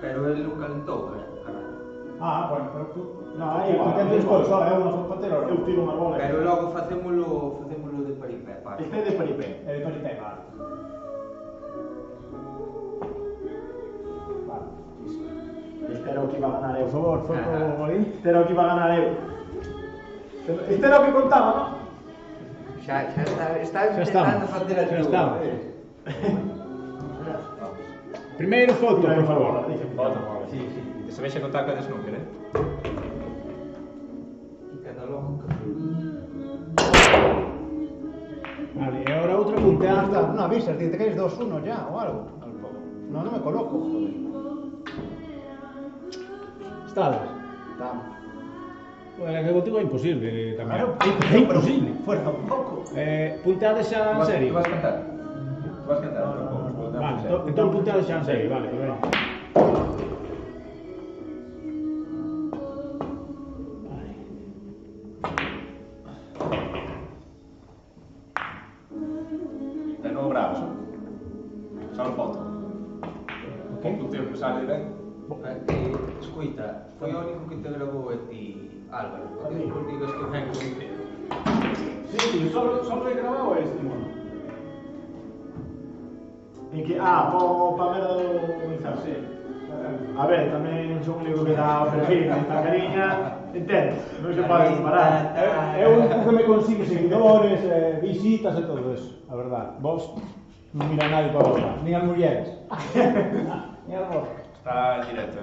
Pero el lo calentou, caralho. Bueno, pero tú... No, aí, porque despois só é unha zapatera, eu tiro unha bola. Pero logo facémolo de paripé, pare. Este é de paripé. É de paripé, vale. Vale, isto. Espero que iba a ganar eu. Por favor, foto aí. Espero que iba a ganar eu. Este era o que contaba, non? Xa está intentando facer a túa. Primeiro foto, por favor. Foto. Sí. Se vexe contar con snooker, E cada logo. Vale, e ahora outra punteada. No, avisas, te queres 2-1 ya ou algo. No me coloco, joder. Estades? Estamos. Pues que contigo é imposible tamén. Claro, é imposible. Fuerza un pouco. Punteades xa en serio. Tú vas cantar? Vale, entón punteades xa en serio, vale, que ben. De novo bravo, só no foto. Con punteo que sale ben. Escuita, foi o único que te grabou a ti, Álvaro. Porque despois digas que ven con inteiro. Sí, solo he grabado este, mono. En que, pa merda do mensaje, sí. A ver, tamén son un único que dá perfil, esta cariña, entendo, non se pode comparar. É o único que me consigue seguidores, visitas e todo eso, a verdad. Vos non mira nadie para vos, nin as mulleres. Nin as vos. Está en directo,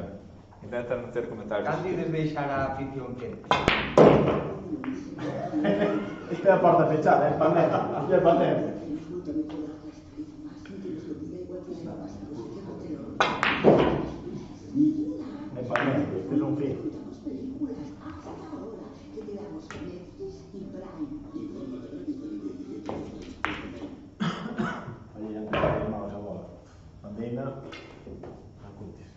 Intenta non ter comentarios. Casi des deixar a afición quente. Esta é a porta fechada, é pandemia. Isto é pandemia. É pandemia, este é un fin. Allí ya tenemos a bola. Pandemia, acutis.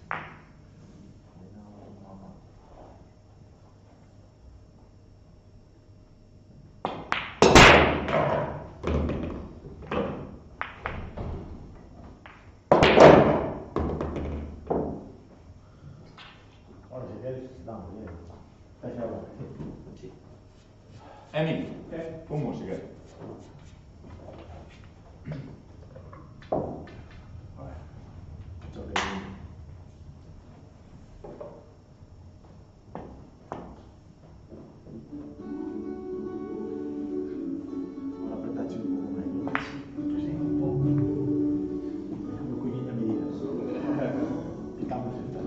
Ahora si quieres, damos bien. Deixa agora. Emi, pon música. Ahora apretache un pouco máis. Sí, un pouco. Déjame cuñiña medida. Picamos esta.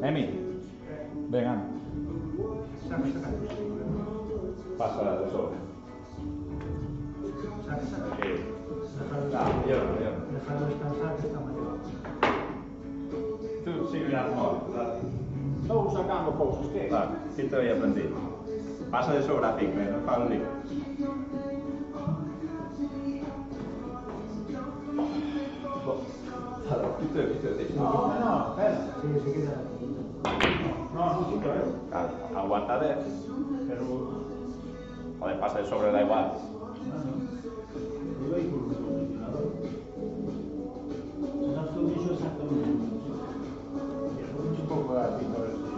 Emi, ven, anda. Saca, saca. Pasa de sobre. Saca, saca. Dejadlo descansar, que está mayor. Tú sigue a moda. Estou sacando cousas, que? Claro, que te había aprendido. Pasa de sobra a 5, non fa un lío. No, espera. Sí, se queda. No quito, Claro, aguanta 10. Pero... Joder, pasa de sobre, da igual. Eu aí por un condicionador. Se non estou dixo exactamente. E eso un pouco así, a ver se...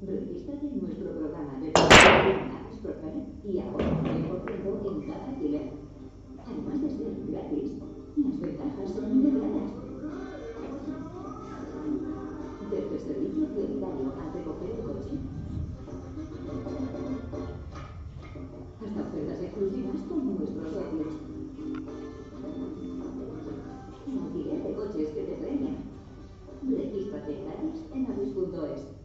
Regístrate en nuestro programa de Nagas Preferred y ahora 10% en cada alquiler. Además de ser gratis, las ventajas son inmediatas. Desde el servicio prioritario al recoger el coche, hasta ofertas exclusivas con nuestros socios. El alquiler de coches que te premia. Regístrate gratis en avis.es.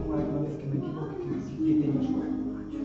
Una vez que me equivoque, que tengo suerte, macho.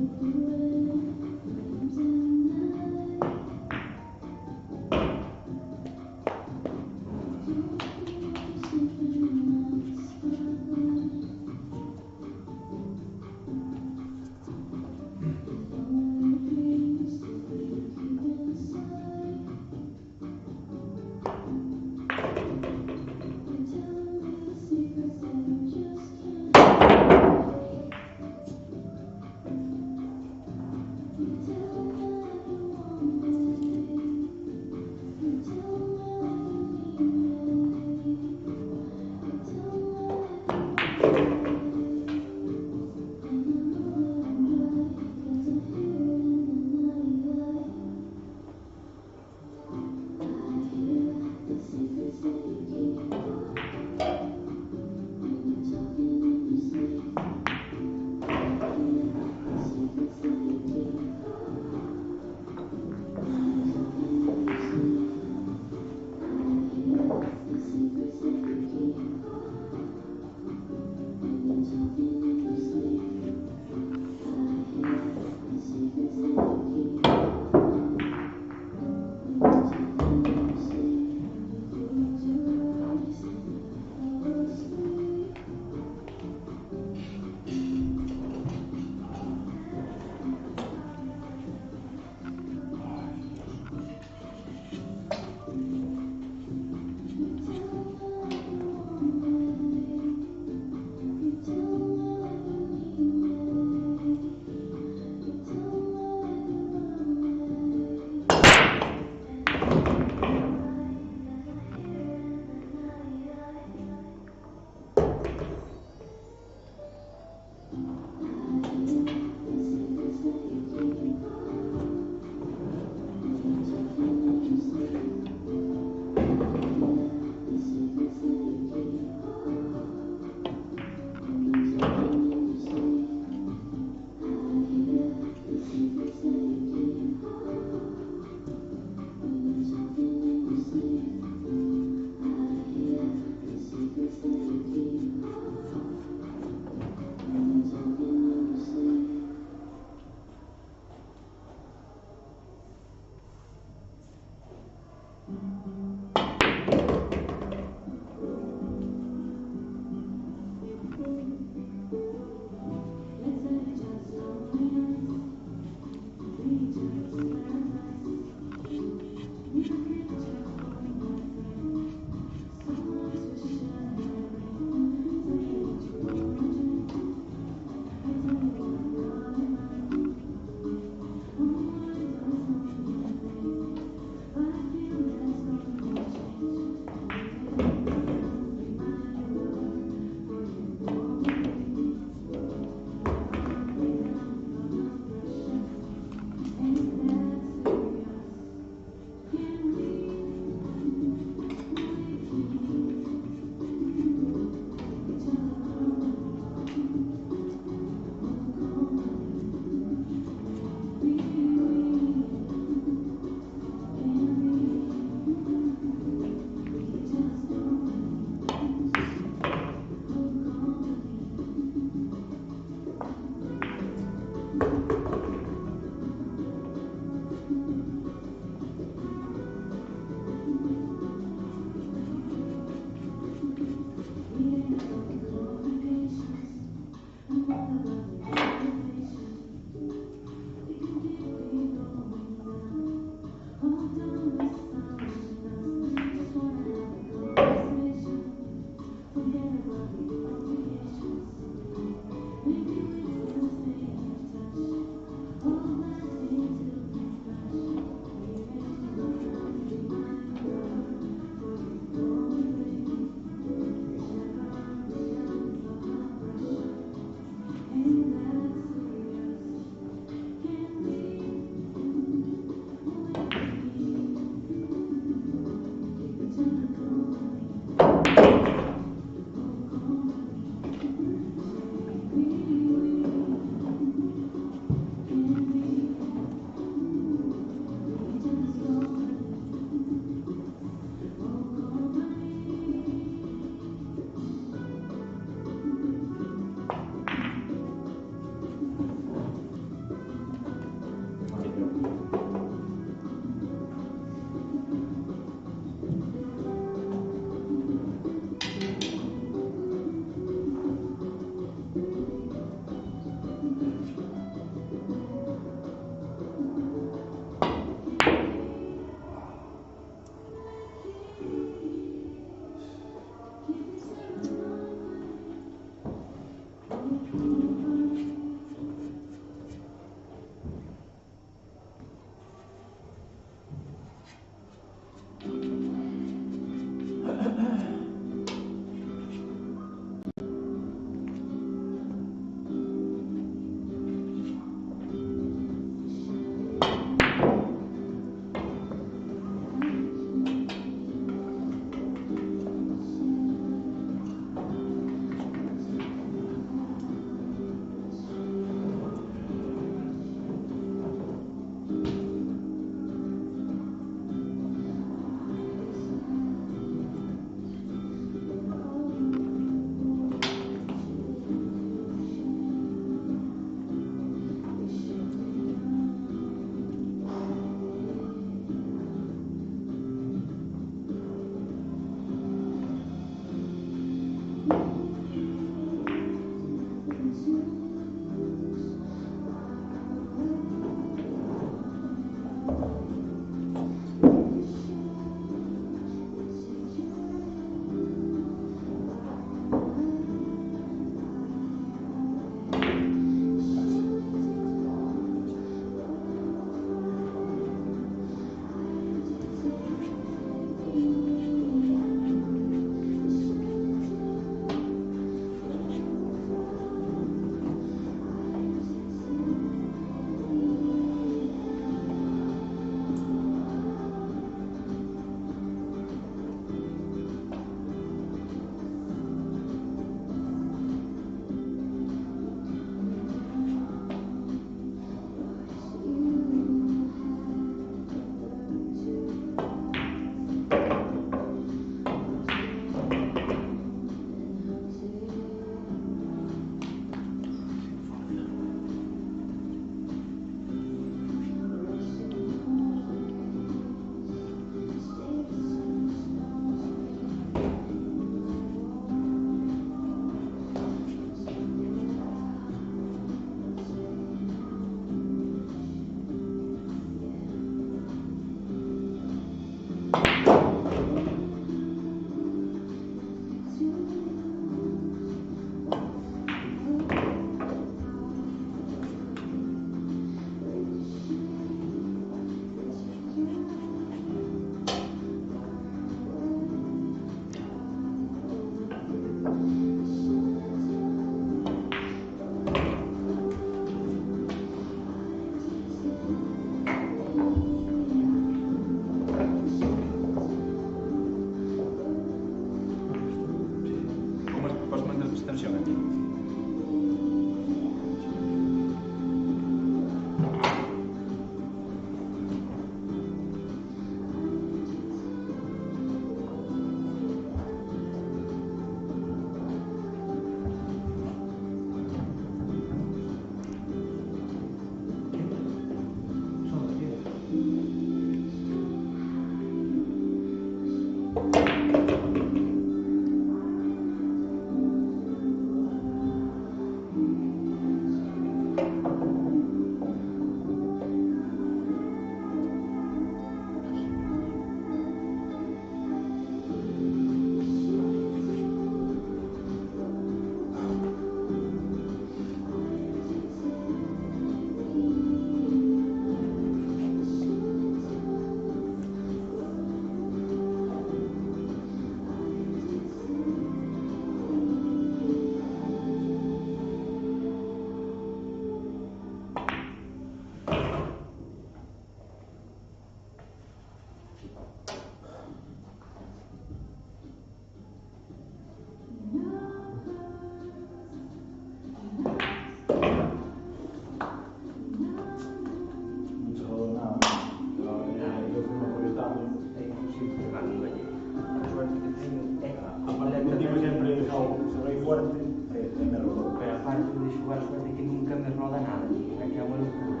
igual suerte que nunca me roda nada, me queda una locura.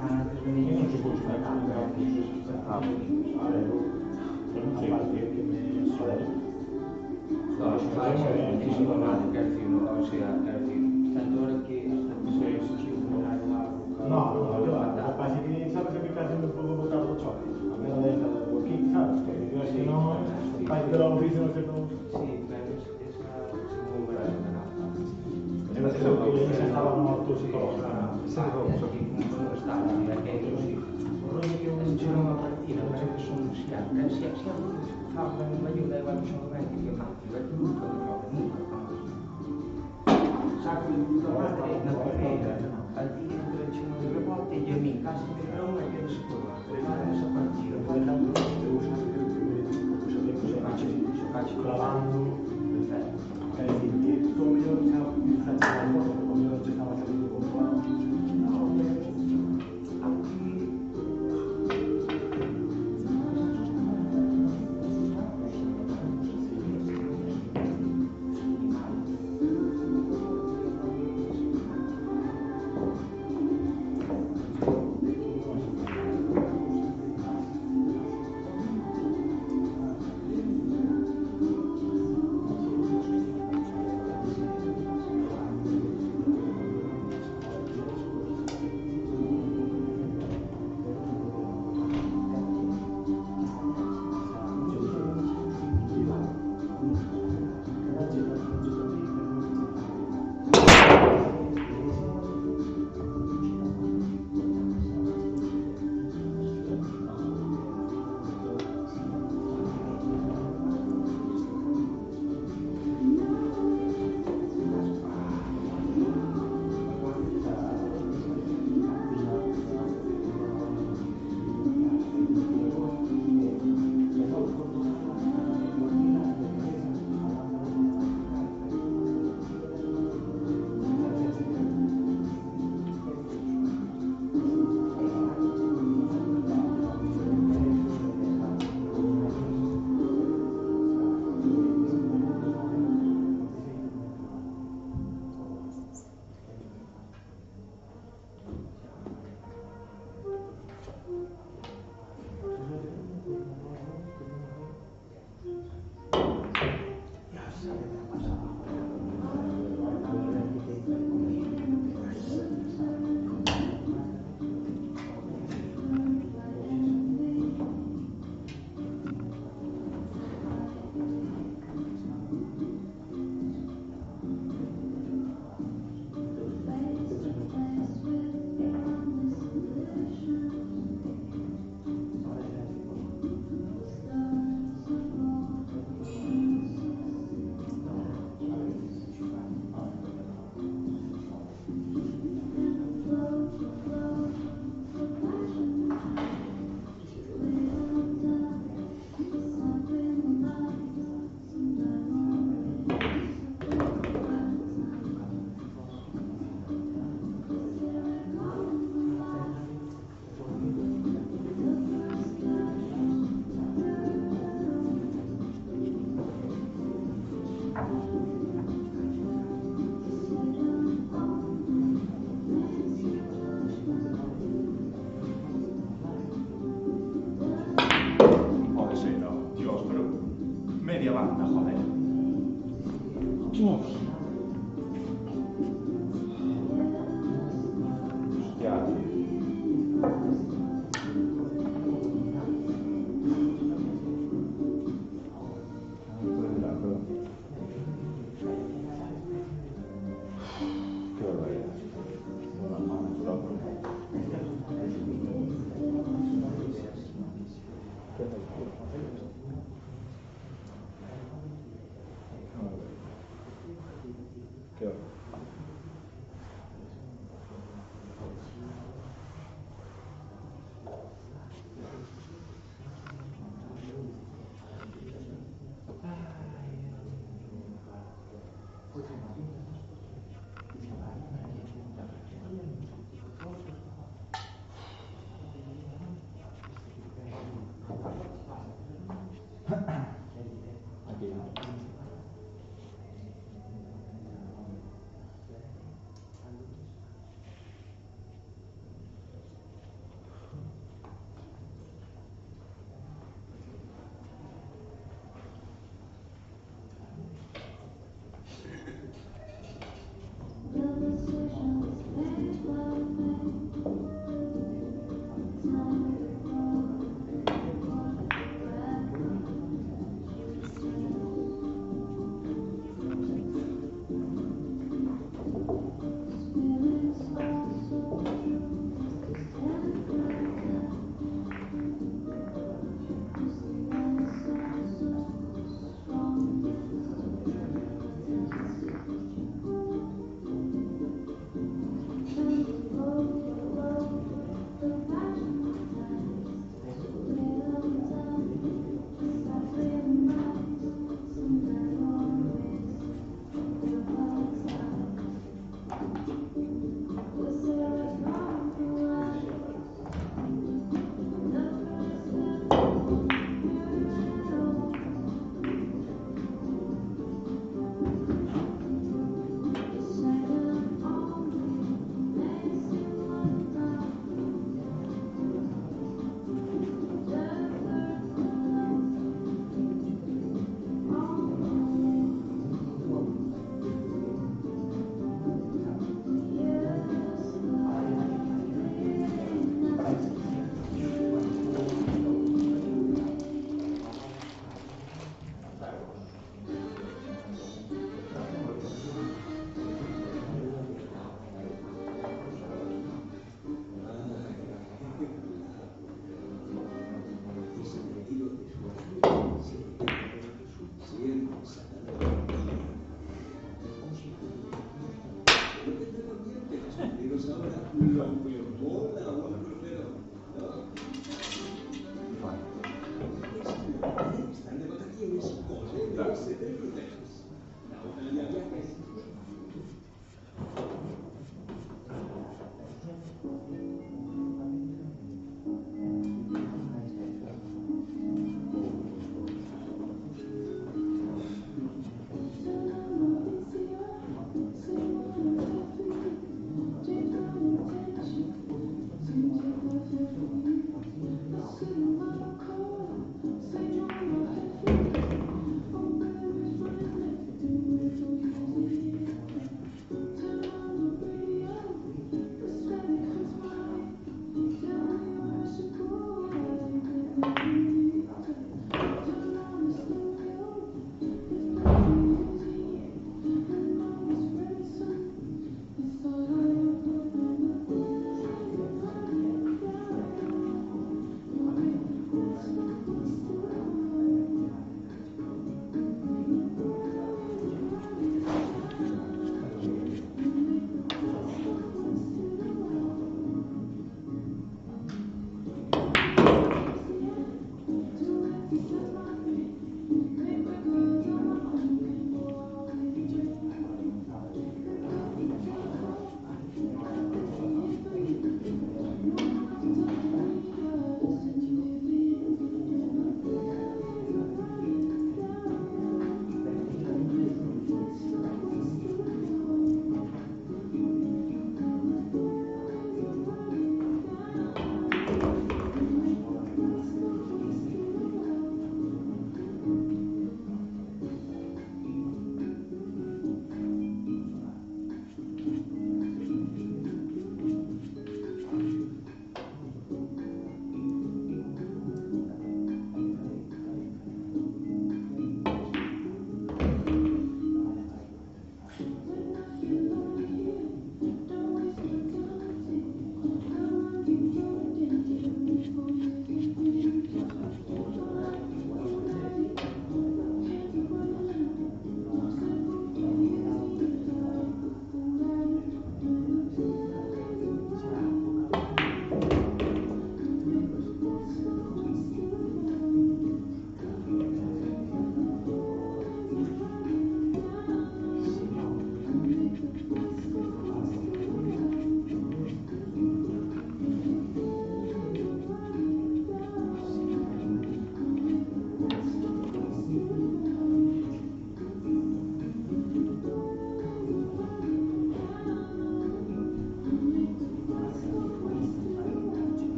Nada de Yo mí. non ci posso fare tanto, a ver, a parte que me joder. No, muchísimo más, quero dicir, o sea, quero dicir, tanto ahora que hasta que se ignoraron algo. No, yo, lo que pasa es que sabes que casi me puedo botar do choque. A ver, de esta do aquí, sabes? Que yo si no, para que lo oficio no se todo. Sí, pero esa muy buena. Eso que ya estaba no tu psicóloga. Esa de vos, aquí como está, mira que é que es una partida, parece que son musiales. Si hablan uma ayuda igual que son domésticos, que más, igual que nunca me roban, nunca, jamás. Saco de puta madre na carreira, al día entre el chino de rebote y a mí casi me dieron una que no se puede preparar esa partida, fue la única que eu usaba que xocache Clavando. perfecto. É dicir, que todo mellor estaba pensando en algo, porque como yo estaba saliendo con plano. media banda, joder. Hostia. Qué barbaridad. Qué horror. Aquí.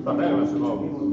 Va bene questo nuovo.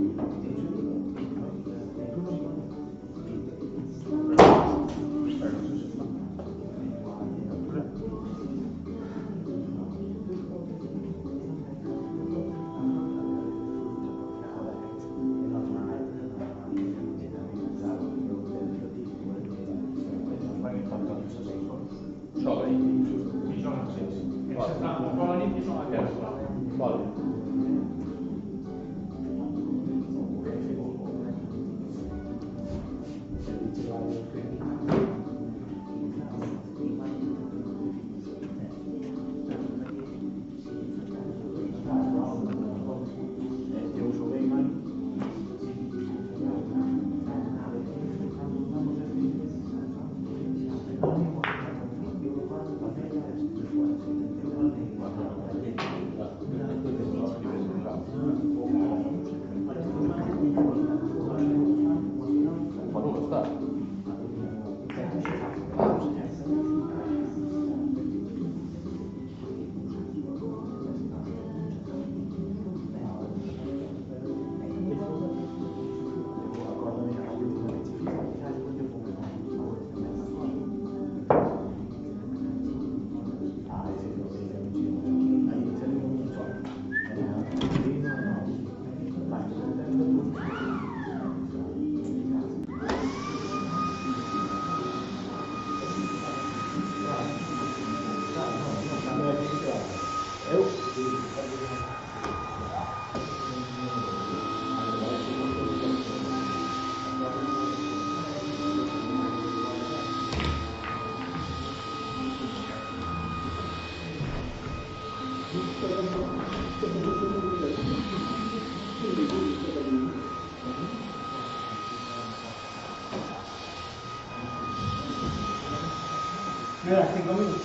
Espera, 5 minutos.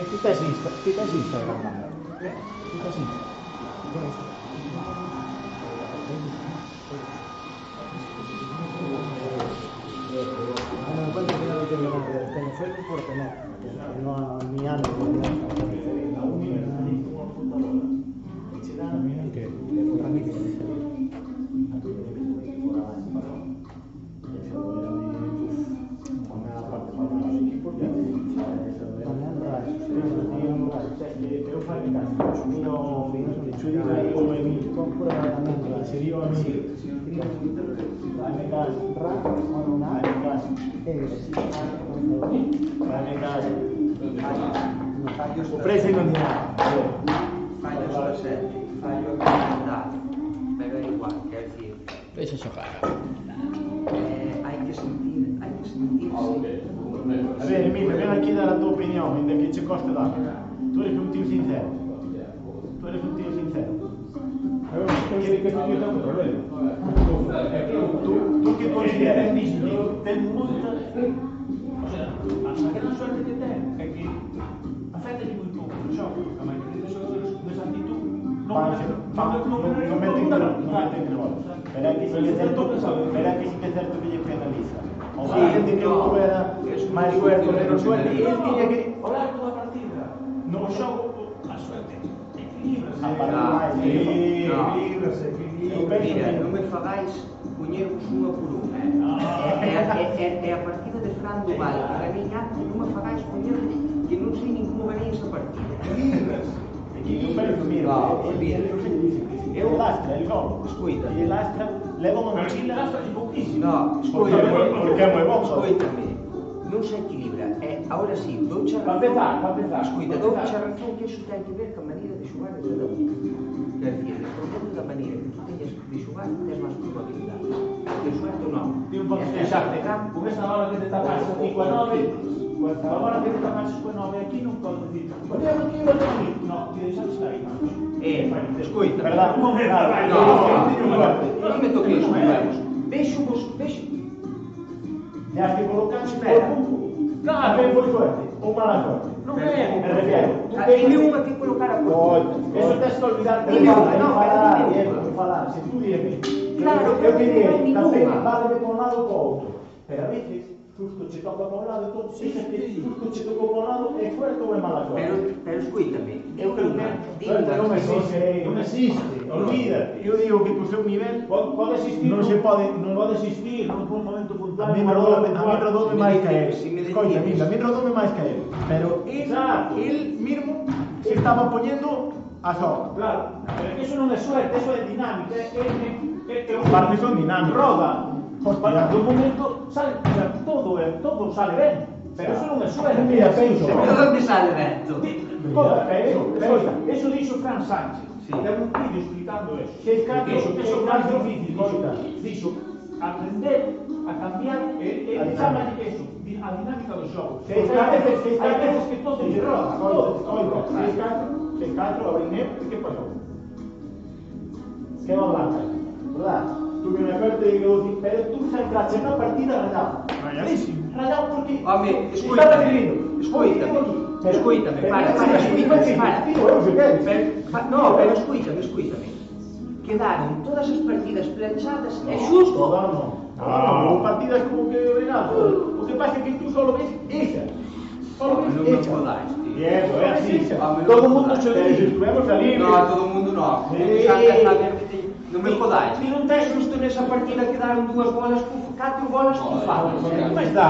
Quitas Instagram. Quitas Instagram. No me cuenta que no tengo Facebook por tener. No, ni antes. O precio non di nada. Fallo solo ser, fallo mental, pero é igual, quer decir, Deixa xogar. hai que sentirse. A ver, Emilio, ven aquí a dar a tua opinión, ainda que che coste dar. Tú eres un tío sincero. Que este tío ten un problema. Tú que consideras distinto? Ten moita... O sea, aquela suerte que ten é que afecta moi pouco o xogo. A maioría dos xogadores desa actitud Non meten que gol. Pero aquí sí que é certo que lle penaliza. O sea, a gente que non tuera máis suerte ou menos suerte, e el tiña que... o largo da partida, no xogo, a suerte equilibra. Mira, non me fagáis poñervos unha por unha. É a partida de Fran Duval, que gañei antes, non me fagáis poñer que non sei nin como gañei esa partida. Eu lastra, el gol. Escoita. E lastra, leva unha mochila. No, Porque é moi bon. escoítame, non se equilibra. Ahora sí, douche a Para empezar. Escoita, douche a razón que iso ten que ver ca maneira de xogar de cada un. Quer dizer, dependendo da maneira que tú teñas de xogar, tens máis probabilidade. De suerte ou non. Exacto, con esa hora que te tapas aquí coa 9, a hora que te tapas coa 9 aquí non podes dicir, ponemos aquí o aquí. No, que deixas estar aí, Escoita. Verdad? Non me toqueis os huevos. Vexo. Ya que colocan Espera. Claro, ben por suerte, ou mala suerte. Non é, Me refiero. Dime unha que colocar a por. Eso tens que olvidar. Dime unha, no, Vou falar, se tú dime. Claro, eu que diré, non hai café, ninguna. vale de por un lado ou por outro. Pero a veces, justo che toca por un lado, entón, dices que justo che tocou por un lado, é suerte ou é mala suerte. Pero escoítame. Eu creo que non existe, olvídate. Eu digo que co seu nivel pode existir, non se pode, pode existir nun momento puntual. A mí rodoume máis que a él. Si me Escoita, decides. a mí rodoume máis que a él. Pero él mismo se estaba poñendo a soga. Claro, pero é que eso non é suerte, eso é dinámica, é un Parte son dinámicas. roda. Hostia. Para un momento sale, o sea, todo sale ben, pero eso non é suerte. Mira, penso. Pero onde sale dentro? Eso dixo Fran Sánchez. Sí. Ten un vídeo explicando eso. Que é Eso é máis difícil. Coita. Dixo aprender a cambiar, chama eso, a dinámica do xogo. Que Hai veces que todo lle roda, todo. 6-4, abrineu, e que pasou? Quedou blanca, verdad? Tuve unha suerte e digo, pero tú sempre a na partida rayado. Rayadísimo. Rayado porque... Home, Estaba escribindo. Escoítame, para. Pero escoítame. Quedaron todas as partidas planchadas, é xusto? Todas non. Houve partidas como que obrigado. O que pasa é que tú solo ves esa. Solo ves Non me esa. jodáis, tío. Eso, é así. Home, Todo o non me mundo jodáis. se dice, estuvemos a libre. No, todo o mundo non. Non me jodáis. Si non tes Xusto nesa partida quedaron 2 bolas con 4 bolas con fadas. como está?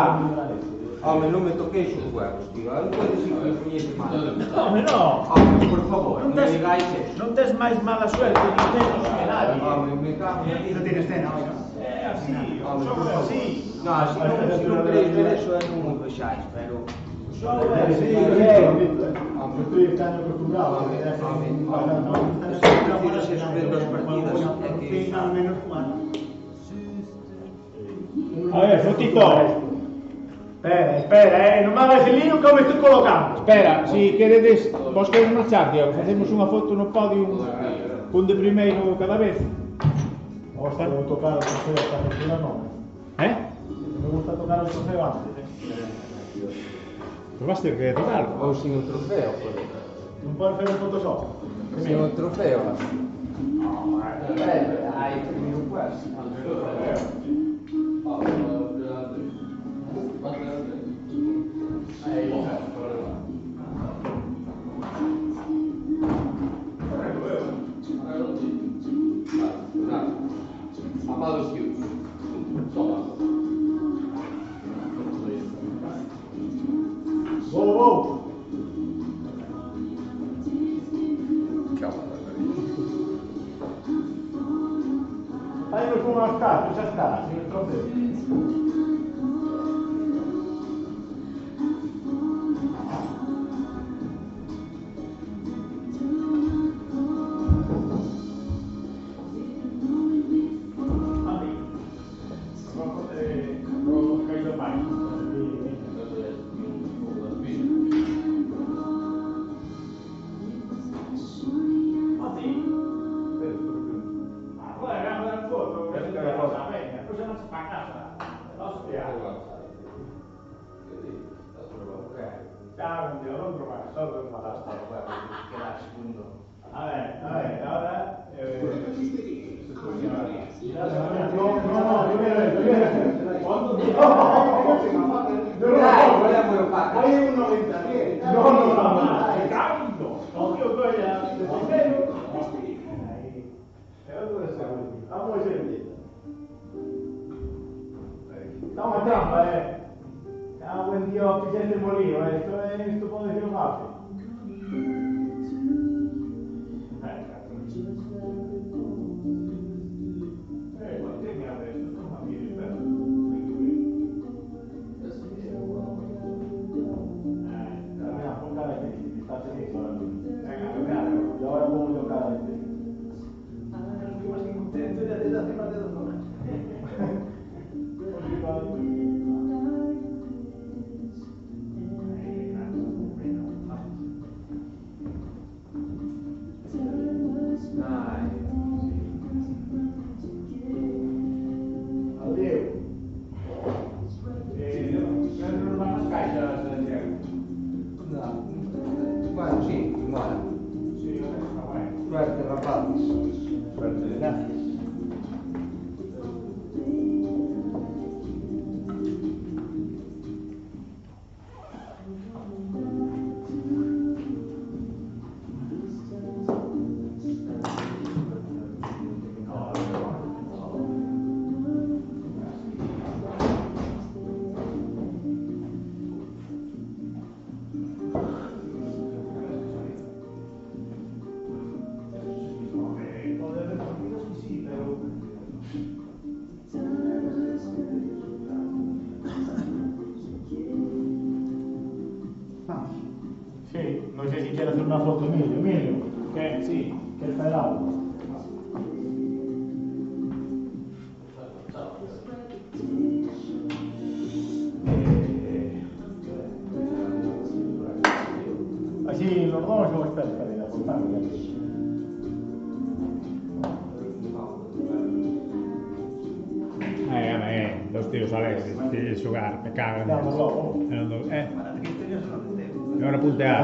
Home, non me toqueis os huevos, tío. Non podes dicir que me poñese mal. Home, non. Home, por favor, non me tes, digáis eso. non tes máis mala suerte ni menos que nadie. Home, me cago en Dios. No tienes cena hoy, ¿no? Así, Home, son así. No, se non queréis ver eso, non me vexáis, pero... Estoy tan acostumbrado. Prefiro ser subindo as partidas é que... A ver, Fotito. Espera, non me hagas el lío que eu me estoy colocando. Espera, si queredes, vos queres marchar, Diego, facemos unha foto no podio, un de primeiro cada vez. Hostia, me tocar o trofeo esta apertura non. Eh? Me gusta tocar o trofeo antes. Pois vas ter que tocar. Ou sin o trofeo, joder. Non podes fer un Photoshop. Sin o trofeo, acho. Hai que ir o quase. Vou. Fai con una scatola, già sta, si trofeo. Ahora... Hay un 90. No, cambio. No, io poi del primero. Vamos a ver. Está una trampa, Ah, buen Dios, que ya te molí, esto puede ser fácil. Bueno, sí, mola. Suerte, rapazes. Suerte, gracias. Sí, no sé si quiere hacer una foto, Emilio. ¿Qué? Sí, ¿qué está el agua? Así los dos, no, espera, apuntarlo ya. Dos tíos alegres, de xogar, me cagan. E ora puntear.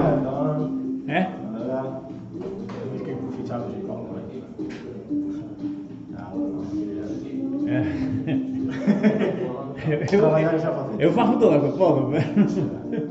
Tenéis que ficharos y todo. Eu fago todo o que podo, pero...